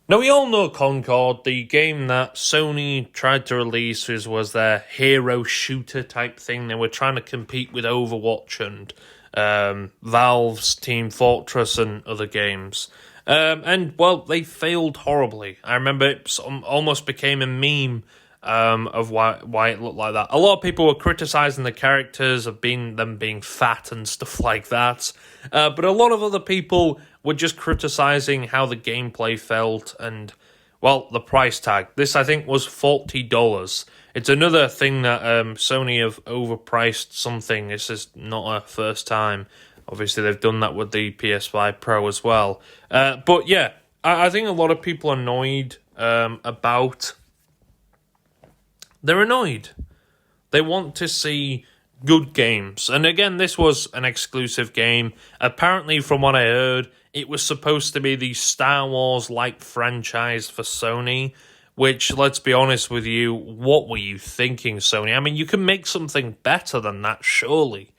Now, we all know Concord, the game that Sony tried to release was their hero shooter type thing. They were trying to compete with Overwatch and Valve's Team Fortress and other games. Well, they failed horribly. I remember it almost became a meme of why it looked like that. A lot of people were criticizing the characters of them being fat and stuff like that. But a lot of other people were just criticizing how the gameplay felt and, well, the price tag. This, I think, was $40. It's another thing that Sony have overpriced something. This is not a first time. Obviously, they've done that with the PS5 Pro as well. But yeah, I think a lot of people are annoyed about... They're annoyed. They want to see good games. And again, this was an exclusive game. Apparently, from what I heard, it was supposed to be the Star Wars-like franchise for Sony, which, let's be honest with you, what were you thinking, Sony? I mean, you can make something better than that, surely.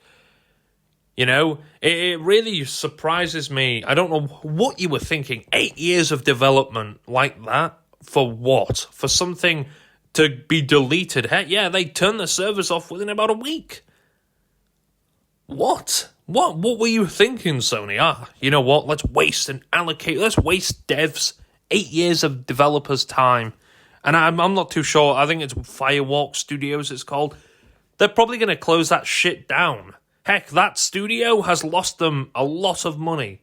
You know, it really surprises me. I don't know what you were thinking. 8 years of development like that? For what? For something to be deleted? Heck, yeah, they turned the servers off within about a week. What? What were you thinking, Sony? You know what? Let's waste devs 8 years of developers' time. And I'm not too sure. I think it's Firewalk Studios it's called. They're probably going to close that shit down. Heck, that studio has lost them a lot of money.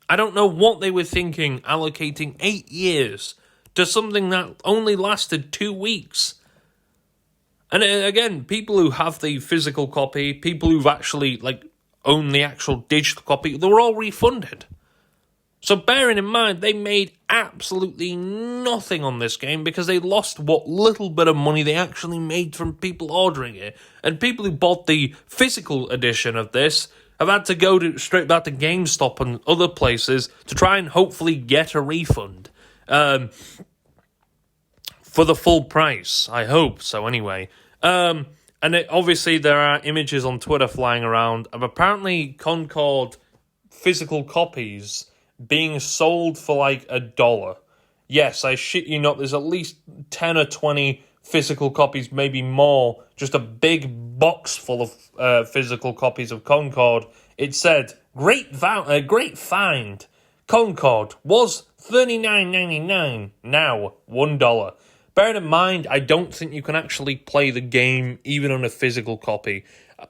I don't know what they were thinking allocating 8 years to something that only lasted 2 weeks. And again, people who have the physical copy, people who've actually own the actual digital copy, they were all refunded. So bearing in mind, they made absolutely nothing on this game because they lost what little bit of money they actually made from people ordering it. And people who bought the physical edition of this have had to go straight back to GameStop and other places to try and hopefully get a refund. For the full price, I hope so anyway. Obviously there are images on Twitter flying around of apparently Concord physical copies being sold for $1. Yes, I shit you not, there's at least 10 or 20 physical copies, maybe more, just a big box full of physical copies of Concord. It said, great find. Concord was $39.99, now $1. Bearing in mind, I don't think you can actually play the game even on a physical copy.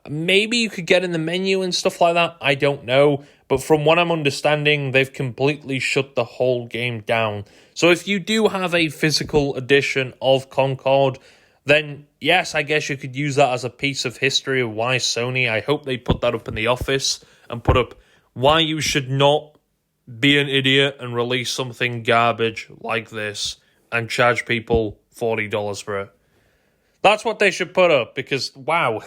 Maybe you could get in the menu and stuff like that, I don't know. But from what I'm understanding, they've completely shut the whole game down. So if you do have a physical edition of Concord, then yes, I guess you could use that as a piece of history of why Sony, I hope they put that up in the office and put up why you should not be an idiot and release something garbage like this and charge people $40 for it. That's what they should put up because, wow,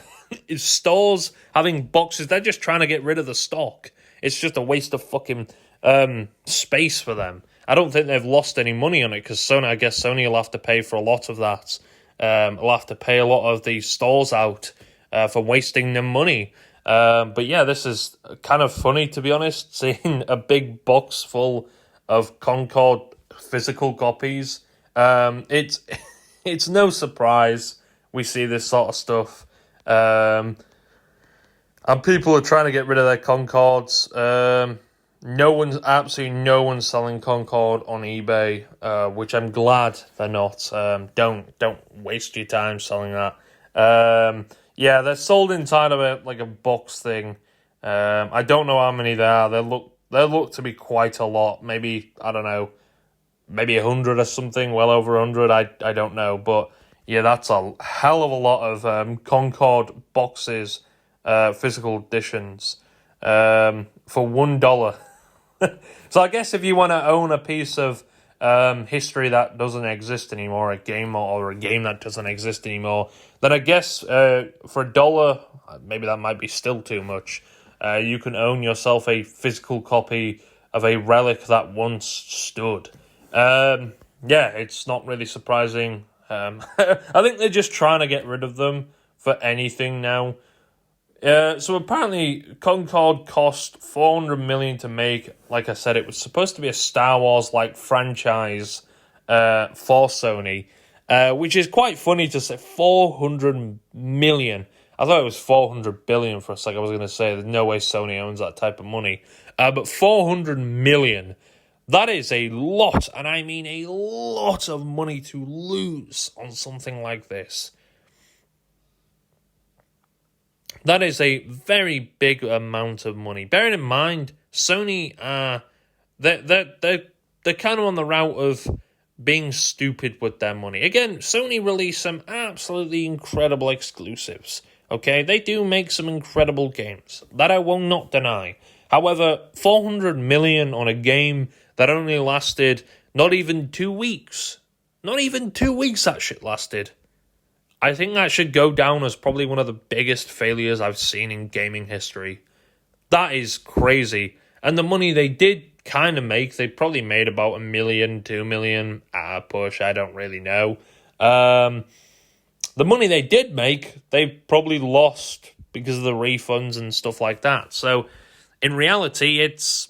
is stores having boxes, they're just trying to get rid of the stock. It's just a waste of fucking space for them. I don't think they've lost any money on it because I guess Sony will have to pay for a lot of that. Will have to pay a lot of these stores out for wasting their money. But yeah, this is kind of funny, to be honest, seeing a big box full of Concord physical copies. It's no surprise we see this sort of stuff. And people are trying to get rid of their Concords. Absolutely no one's selling Concord on eBay, which I'm glad they're not. Don't waste your time selling that. Yeah, they're sold inside of a box thing. I don't know how many there are. They look to be quite a lot. Maybe, I don't know, maybe 100 or something, well over 100, I don't know. But yeah, that's a hell of a lot of Concord boxes, physical editions, for $1. So I guess if you want to own a piece of history that doesn't exist anymore, a game or a game that doesn't exist anymore, then I guess for $1, maybe that might be still too much, you can own yourself a physical copy of a relic that once stood. Yeah, it's not really surprising. I think they're just trying to get rid of them for anything now. So apparently, Concord cost $400 million to make. Like I said, it was supposed to be a Star Wars like franchise for Sony, which is quite funny to say. 400 million. I thought it was 400 billion for a second. I was going to say there's no way Sony owns that type of money, but 400 million. That is a lot, and I mean a lot of money to lose on something like this. That is a very big amount of money. Bearing in mind, Sony they're kind of on the route of being stupid with their money. Again, Sony release some absolutely incredible exclusives. Okay, they do make some incredible games. That I will not deny. However, 400 million on a game that only lasted not even 2 weeks. Not even 2 weeks that shit lasted. I think that should go down as probably one of the biggest failures I've seen in gaming history. That is crazy. And the money they did kind of make, they probably made about $1 million, $2 million at a push. I don't really know. The money they did make, they probably lost because of the refunds and stuff like that. So, in reality, it's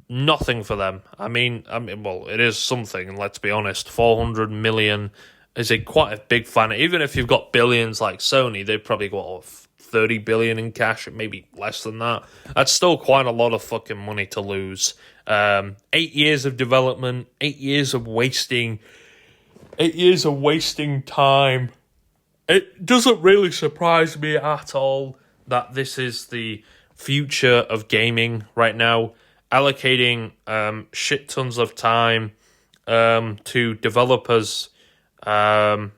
nothing for them. I mean, well, it is something, let's be honest. 400 million is quite a big fan. Even if you've got billions like Sony, they've probably got 30 billion in cash, maybe less than that. That's still quite a lot of fucking money to lose. 8 years of development, 8 years of wasting time. It doesn't really surprise me at all that this is the future of gaming right now. Allocating shit tons of time to developers and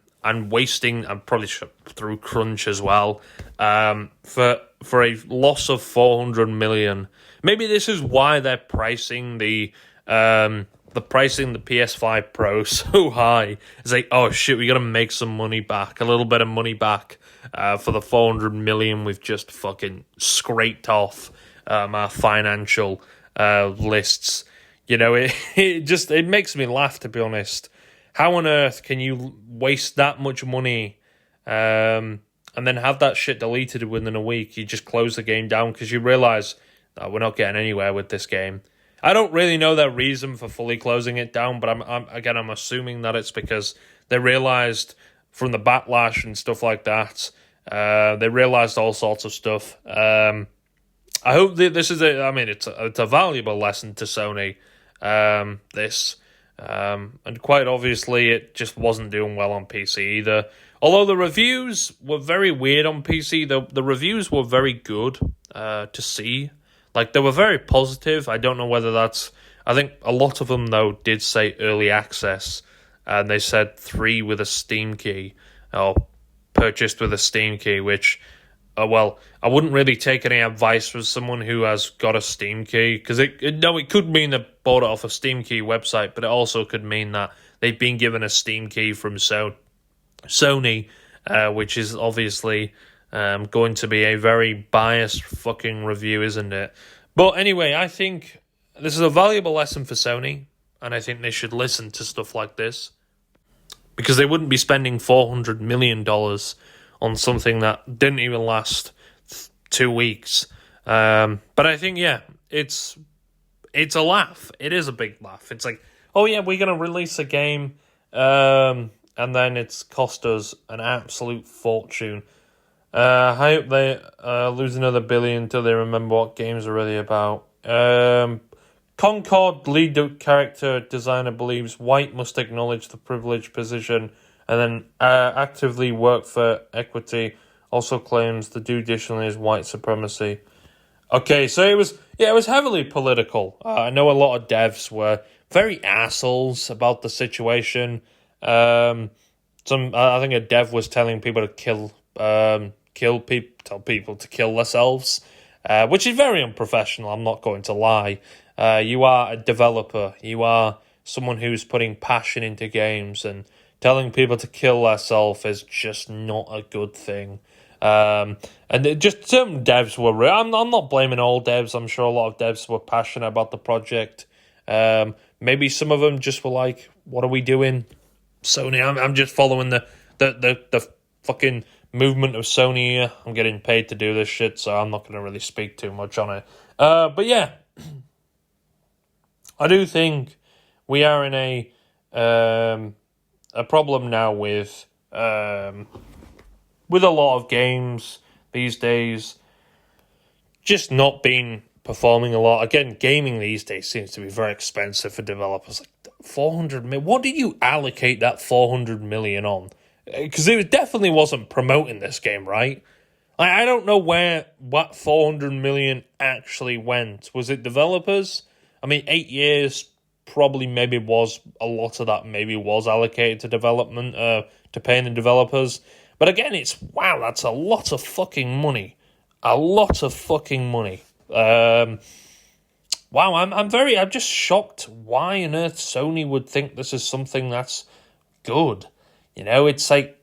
wasting, and probably through crunch as well, for a loss of 400 million. Maybe this is why they're pricing the PS5 Pro so high. It's like, oh shit, we gotta make some money back, a little bit of money back for the 400 million we've just fucking scraped off our financial lists. You know, it makes me laugh, to be honest. How on earth can you waste that much money and then have that shit deleted within a week? You just close the game down because you realise that we're not getting anywhere with this game. I don't really know their reason for fully closing it down, but I'm assuming that it's because they realised from the backlash and stuff like that, they realised all sorts of stuff. I hope this is it's a valuable lesson to Sony. And quite obviously it just wasn't doing well on PC either. Although the reviews were very weird on PC, the reviews were very good to see. Like, they were very positive. I don't know whether that's... I think a lot of them, though, did say early access, and they said 3 with a Steam key, or purchased with a Steam key, which... well, I wouldn't really take any advice from someone who has got a Steam key, because it could mean they bought it off a Steam key website, but it also could mean that they've been given a Steam key from Sony, which is obviously going to be a very biased fucking review, isn't it? But anyway, I think this is a valuable lesson for Sony, and I think they should listen to stuff like this, because they wouldn't be spending $400 million on something that didn't even last 2 weeks. But I think, yeah, it's a laugh. It is a big laugh. It's like, oh yeah, we're going to release a game, and then it's cost us an absolute fortune. I hope they lose another billion until they remember what games are really about. Concord lead character designer believes White must acknowledge the privileged position and then actively work for equity. Also claims the due additionally is white supremacy. Okay, so it was heavily political. I know a lot of devs were very assholes about the situation. I think a dev was telling people to tell people to kill themselves, which is very unprofessional. I'm not going to lie. You are a developer. You are someone who's putting passion into games, and telling people to kill themselves is just not a good thing. And just some devs were... I'm not blaming all devs. I'm sure a lot of devs were passionate about the project. Maybe some of them just were like, what are we doing, Sony? I'm just following the fucking movement of Sony here. I'm getting paid to do this shit, so I'm not going to really speak too much on it. But yeah, I do think we are in a problem now with a lot of games these days just not been performing a lot. Again, gaming these days seems to be very expensive for developers. Like 400 million. What did you allocate that 400 million on? Because it definitely wasn't promoting this game, right? I don't know what 400 million actually went. Was it developers? I mean, 8 years probably maybe was a lot of that. Maybe was allocated to development, to paying the developers. But again, wow, that's a lot of fucking money. A lot of fucking money. Wow, I'm just shocked. Why on earth Sony would think this is something that's good? You know, it's like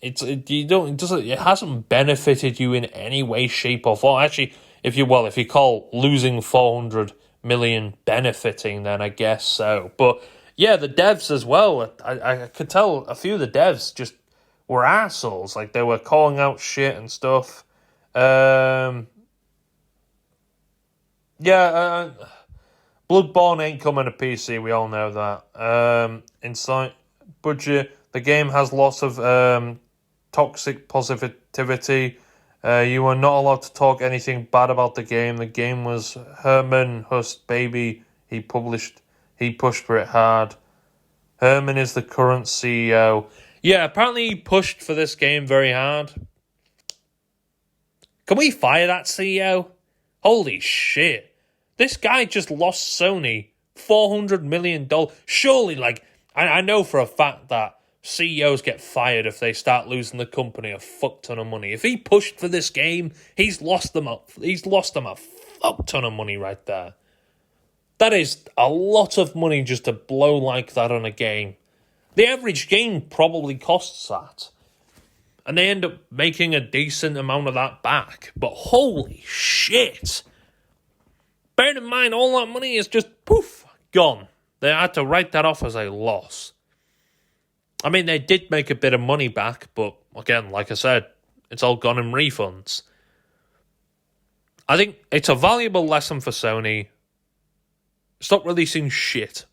it hasn't benefited you in any way, shape, or form. Actually, if you call losing 400 million benefiting, then I guess so. But yeah, the devs as well. I could tell a few of the devs just were assholes. Like they were calling out shit and stuff. Bloodborne ain't coming to PC. We all know that. Inside budget. The game has lots of toxic positivity. You were not allowed to talk anything bad about the game. The game was Herman Hust baby. He pushed for it hard. Herman is the current CEO. Yeah, apparently he pushed for this game very hard. Can we fire that CEO? Holy shit. This guy just lost Sony $400 million. Surely, I know for a fact that CEOs get fired if they start losing the company a fuck ton of money. If he pushed for this game, he's lost them a fuck ton of money right there. That is a lot of money just to blow like that on a game. The average game probably costs that. And they end up making a decent amount of that back. But holy shit. Bear in mind, all that money is just poof, gone. They had to write that off as a loss. I mean, they did make a bit of money back, but again, like I said, it's all gone in refunds. I think it's a valuable lesson for Sony. Stop releasing shit.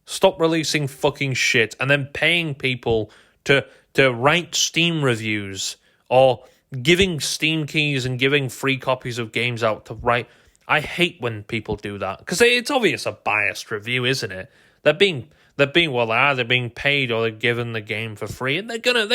Stop releasing fucking shit and then paying people to write Steam reviews or giving Steam keys and giving free copies of games out to write. I hate when people do that because it's obvious a biased review, isn't it? They're being either being paid or they're given the game for free, and they're gonna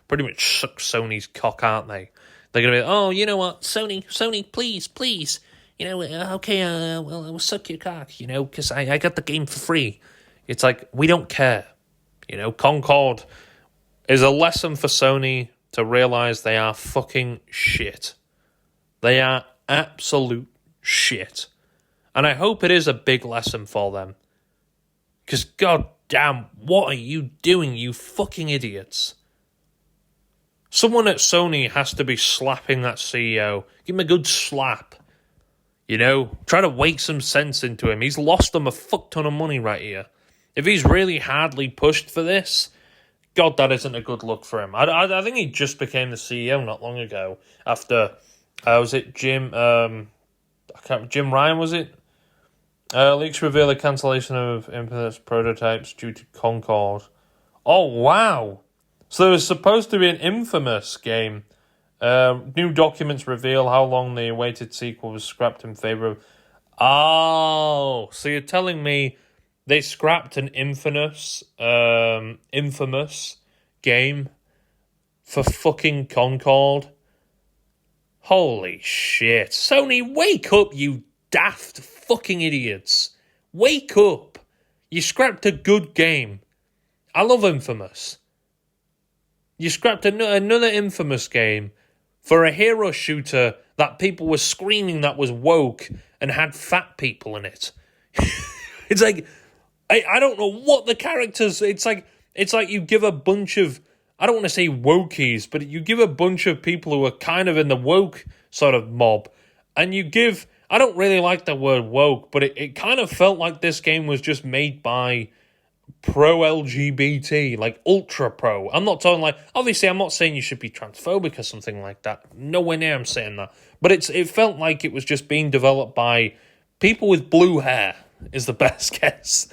pretty much suck Sony's cock, aren't they? They're gonna be, oh, you know what, Sony, please, you know, okay, well, I'll suck your cock, you know, because I got the game for free. It's like, we don't care, you know. Concord is a lesson for Sony to realize they are fucking shit. They are absolute shit, and I hope it is a big lesson for them. Because, goddamn, what are you doing, you fucking idiots? Someone at Sony has to be slapping that CEO. Give him a good slap. You know? Try to wake some sense into him. He's lost them a fuck ton of money right here. If he's really hardly pushed for this, God, that isn't a good look for him. I think he just became the CEO not long ago. After, was it Jim Ryan, was it? Leaks reveal a cancellation of Infamous prototypes due to Concord. Oh, wow. So there was supposed to be an Infamous game. New documents reveal how long the awaited sequel was scrapped in favor of... Oh, so you're telling me they scrapped an Infamous game for fucking Concord? Holy shit. Sony, wake up, you daft fucking idiots. Wake up. You scrapped a good game. I love Infamous. You scrapped another Infamous game for a hero shooter that people were screaming that was woke and had fat people in it. It's like, I don't know what the characters... It's like you give a bunch of... I don't want to say wokies, but you give a bunch of people who are kind of in the woke sort of mob, and you give... I don't really like the word woke, but it kind of felt like this game was just made by pro LGBT, like ultra pro. I'm not talking like, obviously I'm not saying you should be transphobic or something like that. Nowhere near I'm saying that. But it felt like it was just being developed by people with blue hair is the best guess.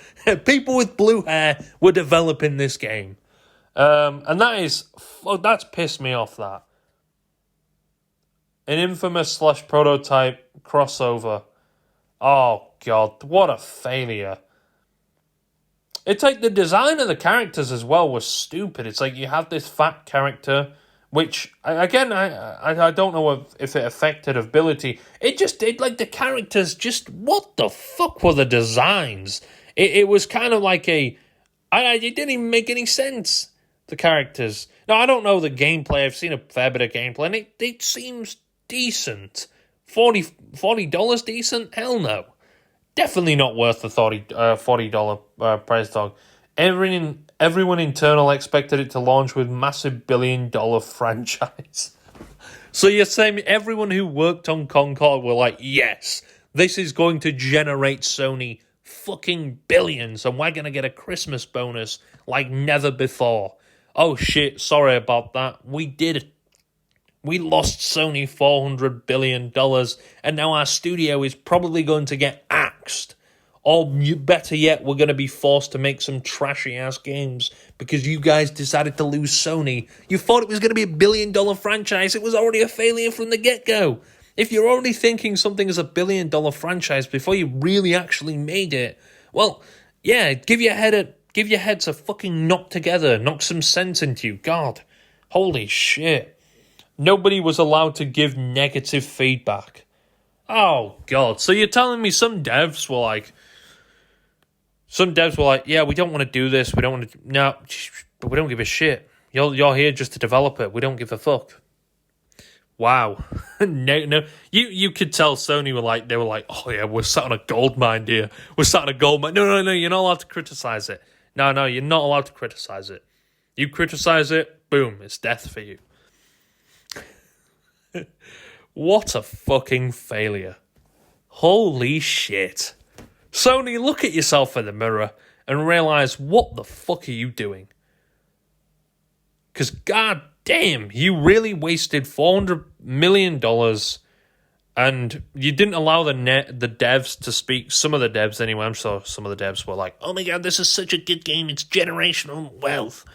People with blue hair were developing this game. And that's pissed me off, that. An infamous / prototype crossover. Oh god, what a failure. It's like the design of the characters as well was stupid. It's like you have this fat character, which, again, I don't know if it affected ability. It like the characters just, what the fuck were the designs? It was kind of like it didn't even make any sense, the characters. Now, I don't know the gameplay. I've seen a fair bit of gameplay, and it seems decent. $40 decent? Hell no. Definitely not worth the $40 price tag. Everyone internal expected it to launch with massive billion-dollar franchise. So you're saying everyone who worked on Concord were like, yes, this is going to generate Sony fucking billions, and we're going to get a Christmas bonus like never before. Oh shit, sorry about that. We lost Sony $400 billion, and now our studio is probably going to get axed. Or better yet, we're going to be forced to make some trashy-ass games because you guys decided to lose Sony. You thought it was going to be a $1 billion franchise. It was already a failure from the get-go. If you're already thinking something is a $1 billion franchise before you really actually made it, well, yeah, give your heads a fucking knock together. Knock some sense into you. God, holy shit. Nobody was allowed to give negative feedback. Oh, God. So you're telling me some devs were like, yeah, we don't want to do this. We don't want to, no, but we don't give a shit. You're here just to develop it. We don't give a fuck. Wow. No. You could tell Sony they were like, oh yeah, we're sat on a gold mine here. We're sat on a gold mine. No, you're not allowed to criticize it. No, you're not allowed to criticize it. You criticize it, boom, it's death for you. What a fucking failure. Holy shit. Sony, look at yourself in the mirror and realise what the fuck are you doing? Because god damn, you really wasted $400 million and you didn't allow the devs to speak. Some of the devs anyway, I'm sure some of the devs were like, oh my god, this is such a good game, it's generational wealth.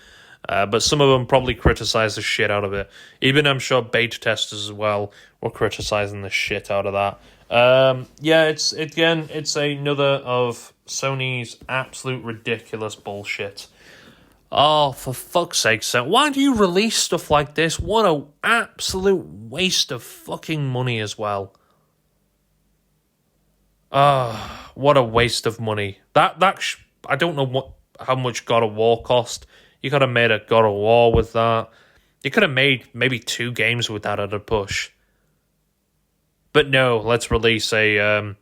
But some of them probably criticised the shit out of it. Even I'm sure beta testers as well were criticising the shit out of that. Yeah, it's another of Sony's absolute ridiculous bullshit. Oh, for fuck's sake, so why do you release stuff like this? What an absolute waste of fucking money as well. What a waste of money. I don't know how much God of War cost. You could have made a God of War with that. You could have made maybe 2 games with that at a push. But no, let's release a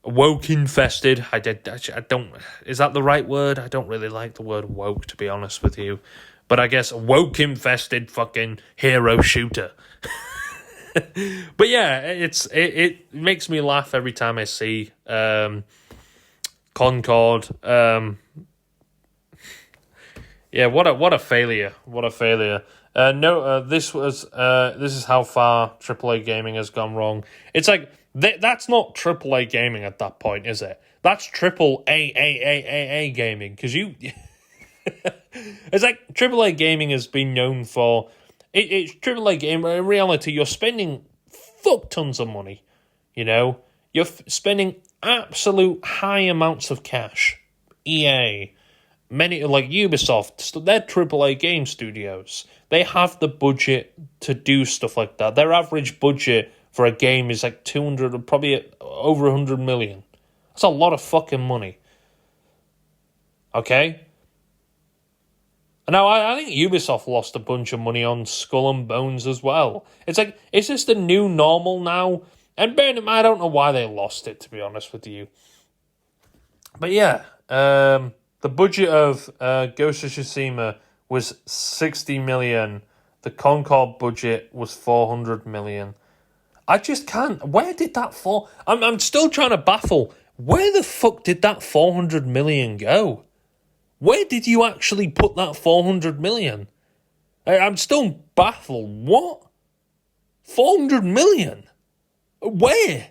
woke infested. I don't. Is that the right word? I don't really like the word woke, to be honest with you. But I guess woke infested fucking hero shooter. But yeah, it makes me laugh every time I see Concord. Yeah, what a failure! What a failure! This is how far AAA gaming has gone wrong. It's like that's not AAA gaming at that point, is it? That's triple A gaming because you. It's like AAA gaming has been known for. It's AAA game. In reality, you're spending fuck tons of money. You know, you're spending absolute high amounts of cash. EA. Many, like Ubisoft, they're AAA game studios. They have the budget to do stuff like that. Their average budget for a game is like 200, probably over 100 million. That's a lot of fucking money. Okay? Now, I think Ubisoft lost a bunch of money on Skull and Bones as well. It's like, is this the new normal now? And bearing in mind, I don't know why they lost it, to be honest with you. But yeah, the budget of Ghost of Tsushima was 60 million. The Concord budget was 400 million. I just can't. Where did that fall? I'm still trying to baffle. Where the fuck did that 400 million go? Where did you actually put that 400 million? I'm still baffled. What? 400 million? Where?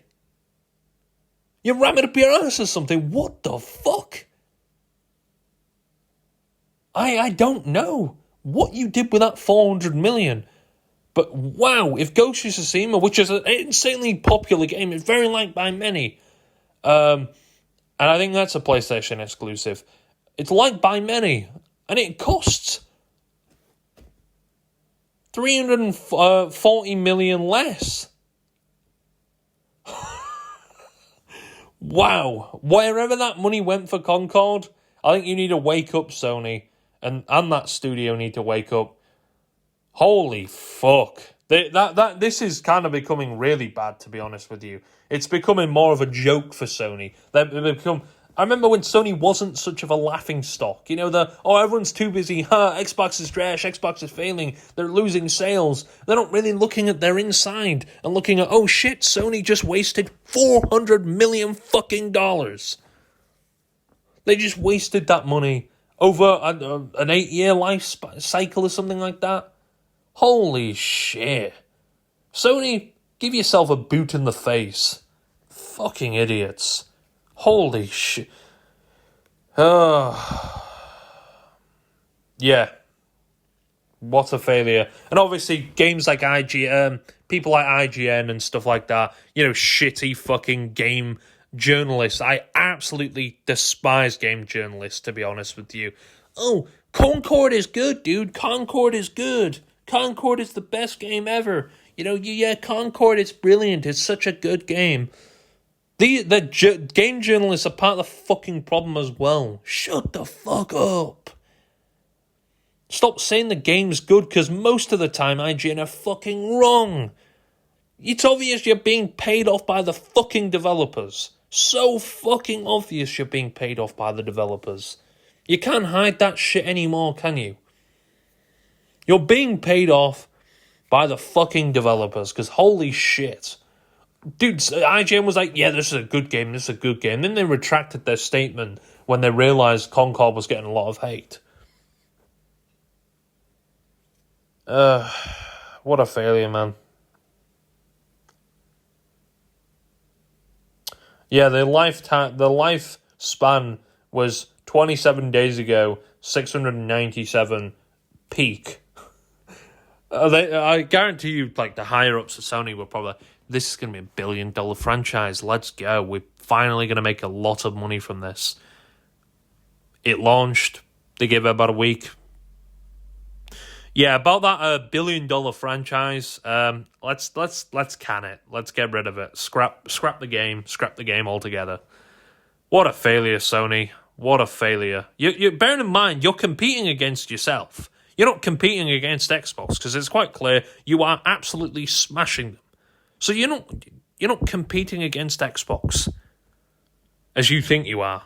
You ram it up your ass or something? What the fuck? I don't know what you did with that 400 million. But wow, if Ghost of Tsushima, which is an insanely popular game, it's very liked by many, and I think that's a PlayStation exclusive. It's liked by many, and it costs 340 million less. Wow. Wherever that money went for Concord, I think you need to wake up, Sony, and that studio need to wake up. Holy fuck. This is kind of becoming really bad, to be honest with you. It's becoming more of a joke for Sony. I remember when Sony wasn't such of a laughing stock. You know, everyone's too busy. Xbox is trash, Xbox is failing, they're losing sales. They're not really looking at their inside and looking at, oh shit, Sony just wasted $400 million fucking dollars. They just wasted that money over an 8-year life cycle or something like that. Holy shit. Sony, give yourself a boot in the face. Fucking idiots. Holy shit. Yeah. What a failure. And obviously, games like IGN, people like IGN and stuff like that, you know, shitty fucking game journalists. I absolutely despise game journalists, to be honest with you. Oh, Concord is good, dude. Concord is good. Concord is the best game ever. You know, yeah, Concord is brilliant. It's such a good game. The game journalists are part of the fucking problem as well. Shut the fuck up. Stop saying the game's good, because most of the time IGN are fucking wrong. It's obvious you're being paid off by the fucking developers. So fucking obvious you're being paid off by the developers. You can't hide that shit anymore, can you? You're being paid off by the fucking developers, because holy shit. Dude, IGN was like, yeah, this is a good game, this is a good game. Then they retracted their statement when they realised Concord was getting a lot of hate. What a failure, man. Yeah, the lifespan was 27 days ago, 697 peak. I guarantee you, like, the higher-ups of Sony were probably like, this is going to be $1 billion franchise. Let's go. We're finally going to make a lot of money from this. It launched. They gave it about a week. Yeah, about that $1 billion franchise. Let's can it. Let's get rid of it. Scrap the game. Scrap the game altogether. What a failure, Sony. What a failure. You bearing in mind, you're competing against yourself. You're not competing against Xbox, because it's quite clear you are absolutely smashing them. So you're not competing against Xbox as you think you are.